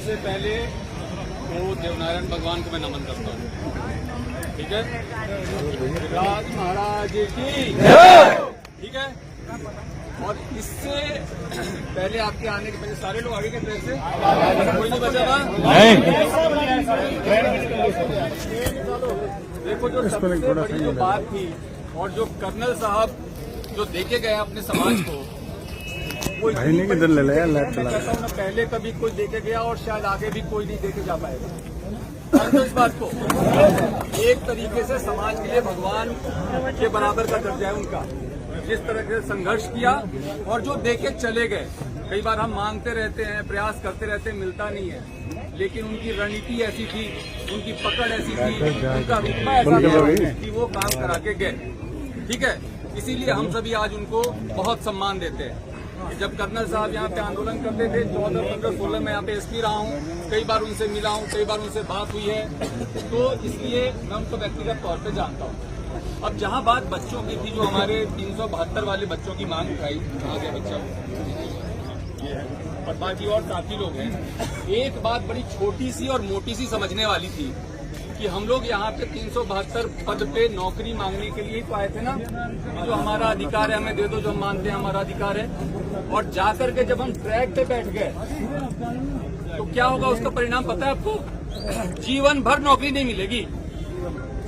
सबसे पहले तो देवनारायण भगवान को मैं नमन करता हूँ, ठीक है। राज महाराज की ठीक है। और इससे पहले आपके आने के पहले सारे लोग आगे के ट्रेन से कोई नहीं बचा था। देखो जो सबसे बड़ी जो बात थी और जो कर्नल साहब जो देके गए अपने समाज को, कोई नहीं किधर ले लिया। मैं कहता हूँ ना, पहले कभी कोई देके गया और शायद आगे भी कोई नहीं देके जा पाएगा। इस बात को एक तरीके से समाज के लिए भगवान के बराबर का दर्जा है उनका, जिस तरह से संघर्ष किया और जो देके चले गए। कई बार हम मांगते रहते हैं, प्रयास करते रहते हैं, मिलता नहीं है, लेकिन उनकी रणनीति ऐसी थी, उनकी पकड़ ऐसी थी, उनका रुतबा ऐसा था कि वो काम करा के गए, ठीक है। इसीलिए हम सभी आज उनको बहुत सम्मान देते हैं। जब कर्नल साहब यहाँ पे आंदोलन करते थे 14, 15, 16 में यहाँ पे एसपी रहा हूँ, कई बार उनसे मिला हूँ, कई बार उनसे बात हुई है, तो इसलिए मैं उनको व्यक्तिगत तौर पे जानता हूँ। अब जहाँ बात बच्चों की थी, जो हमारे 372 वाले बच्चों की मांग उठाई, कहाँ गया बच्चा और बाकी और साथी लोग हैं, एक बात बड़ी छोटी सी और मोटी सी समझने वाली थी कि हम लोग यहाँ पे 372 पद पे नौकरी मांगने के लिए तो आए थे ना, जो हमारा अधिकार है हमें दे दो, जो हम मानते हैं हमारा अधिकार है। और जाकर के जब हम ट्रैक पे बैठ गए तो क्या होगा, उसका परिणाम पता है आपको? जीवन भर नौकरी नहीं मिलेगी।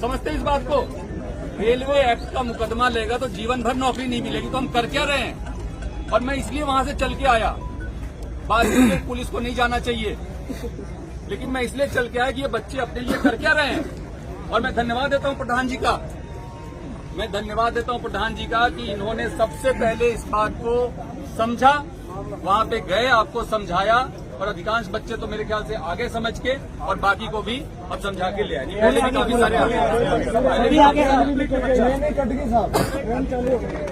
समझते हैं इस बात को? रेलवे एक्ट का मुकदमा लेगा तो जीवन भर नौकरी नहीं मिलेगी। तो हम कर क्या रहे हैं? और मैं इसलिए वहां से चल के आया। बात में पुलिस को नहीं जाना चाहिए, लेकिन मैं इसलिए चल के आया कि ये बच्चे अपने लिए कर क्या रहे हैं। और मैं धन्यवाद देता हूं प्रधान जी का, मैं धन्यवाद देता हूं प्रधान जी का कि इन्होंने सबसे पहले इस बात को समझा, वहां पे गए, आपको समझाया, और अधिकांश बच्चे तो मेरे ख्याल से आगे समझ के और बाकी को भी अब समझा के ले आए। पहले भी काफी सारे आगे,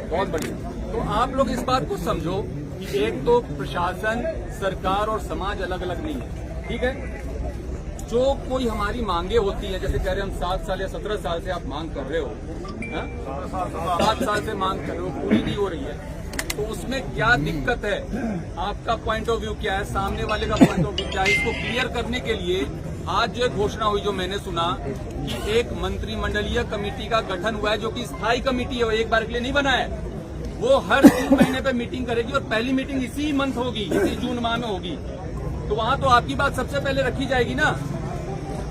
बहुत बढ़िया। तो आप लोग इस बात को समझो कि एक तो प्रशासन, सरकार और समाज अलग अलग नहीं है, ठीक है। जो कोई हमारी मांगे होती है, जैसे कह रहे हैं हम 7 साल या 17 साल से आप मांग कर रहे हो, 7 साल से मांग कर रहे हो, पूरी नहीं हो रही है, तो उसमें क्या दिक्कत है? आपका पॉइंट ऑफ व्यू क्या है, सामने वाले का पॉइंट ऑफ व्यू क्या है? इसको क्लियर करने के लिए आज जो घोषणा हुई, जो मैंने सुना कि एक मंत्रिमंडलीय कमेटी का गठन हुआ है, जो कि स्थायी कमेटी है, वो एक बार के लिए नहीं बना है। वो हर 3 महीने पे मीटिंग करेगी और पहली मीटिंग इसी मंथ होगी, इसी जून माह में होगी। तो वहां तो आपकी बात सबसे पहले रखी जाएगी ना।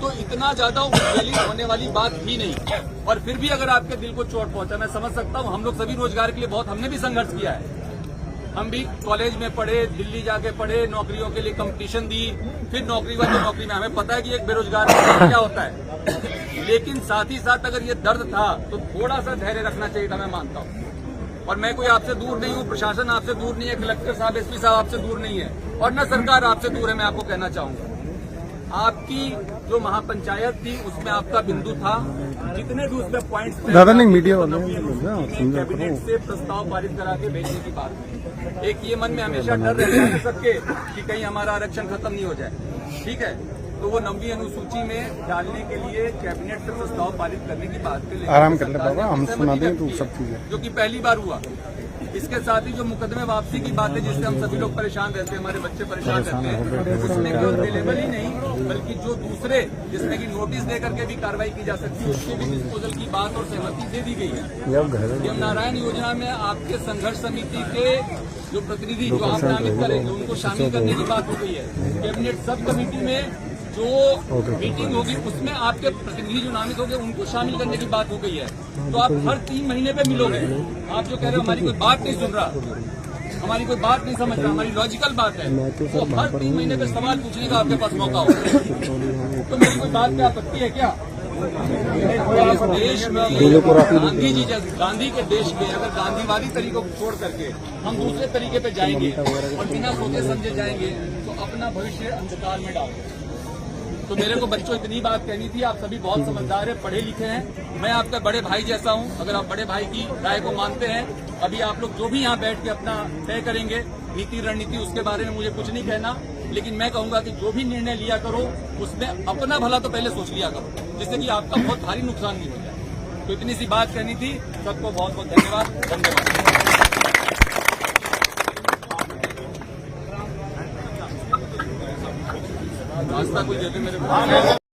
तो इतना ज्यादा उद्वेलित होने वाली बात ही नहीं। और फिर भी अगर आपके दिल को चोट पहुंचा, मैं समझ सकता हूं। हम लोग सभी रोजगार के लिए बहुत, हमने भी संघर्ष किया है। हम भी कॉलेज में पढ़े, दिल्ली जाके पढ़े, नौकरियों के लिए कंपटीशन दी, फिर नौकरी वाली नौकरी में हमें पता है कि एक बेरोजगार क्या होता है। लेकिन साथ ही साथ अगर ये दर्द था तो थोड़ा सा धैर्य रखना चाहिए था, मैं मानता हूँ। और मैं कोई आपसे दूर नहीं हूँ, प्रशासन आपसे दूर नहीं है, कलेक्टर साहब, एसपी साहब आपसे दूर नहीं है, और न सरकार आपसे दूर है। मैं आपको कहना चाहूंगा, आपकी जो महापंचायत थी उसमें आपका बिंदु था, जितने भी उसमें पॉइंट्स मीडिया कैबिनेट से प्रस्ताव पारित करा के भेजने की बात है। एक ये मन में हमेशा डर रहता है सबके कि कहीं हमारा आरक्षण खत्म नहीं हो जाए, ठीक है। तो वो 9वीं अनुसूची में डालने के लिए कैबिनेट से प्रस्ताव पारित करने की बात के लिए आराम कर ले बाबा, हम सुना दें तो सब चीजें, जो कि पहली बार हुआ। इसके साथ ही जो मुकदमे वापसी की बात है, जिससे हम सभी लोग परेशान रहते हैं, हमारे बच्चे परेशान रहते हैं, उसमें केवल डिलीवरी नहीं बल्कि जो दूसरे जिसमें कि नोटिस दे करके भी कार्रवाई की जा सकती है, उसके भी डिस्पोजल की बात और सहमति दे दी गई है। यम नारायण योजना में आपके संघर्ष समिति के जो प्रतिनिधि जो आप नामित करेंगे उनको शामिल करने की बात हो गई है। कैबिनेट सब कमेटी में जो मीटिंग होगी उसमें आपके प्रतिनिधि जो नामित होंगे उनको शामिल करने की बात हो गई है। तो आप हर 3 महीने पे मिलोगे। आप जो कह रहे हो हमारी कोई बात नहीं सुन रहा, हमारी कोई बात नहीं समझ रहा, हमारी लॉजिकल बात है, तो हर 3 महीने पे सवाल पूछने का आपके पास मौका होगा। तो मेरी कोई बात पे आपत्ति है क्या? देश में गांधी जी जैसे, गांधी के देश में अगर गांधीवादी तरीकों को छोड़ करके हम दूसरे तरीके पे जाएंगे और बिना सोचे समझे जाएंगे तो अपना भविष्य अंधकार में डालेंगे। तो मेरे को बच्चों इतनी बात कहनी थी। आप सभी बहुत समझदार हैं, पढ़े लिखे हैं, मैं आपका बड़े भाई जैसा हूं। अगर आप बड़े भाई की राय को मानते हैं, अभी आप लोग जो भी यहाँ बैठ के अपना तय करेंगे नीति रणनीति, उसके बारे में मुझे कुछ नहीं कहना, लेकिन मैं कहूंगा कि जो भी निर्णय लिया करो उसमें अपना भला तो पहले सोच लिया करो, जिससे कि आपका बहुत भारी नुकसान नहीं हो जाए। तो इतनी सी बात कहनी थी। सबको बहुत बहुत धन्यवाद। रास्ता कोई दे दे मेरे को।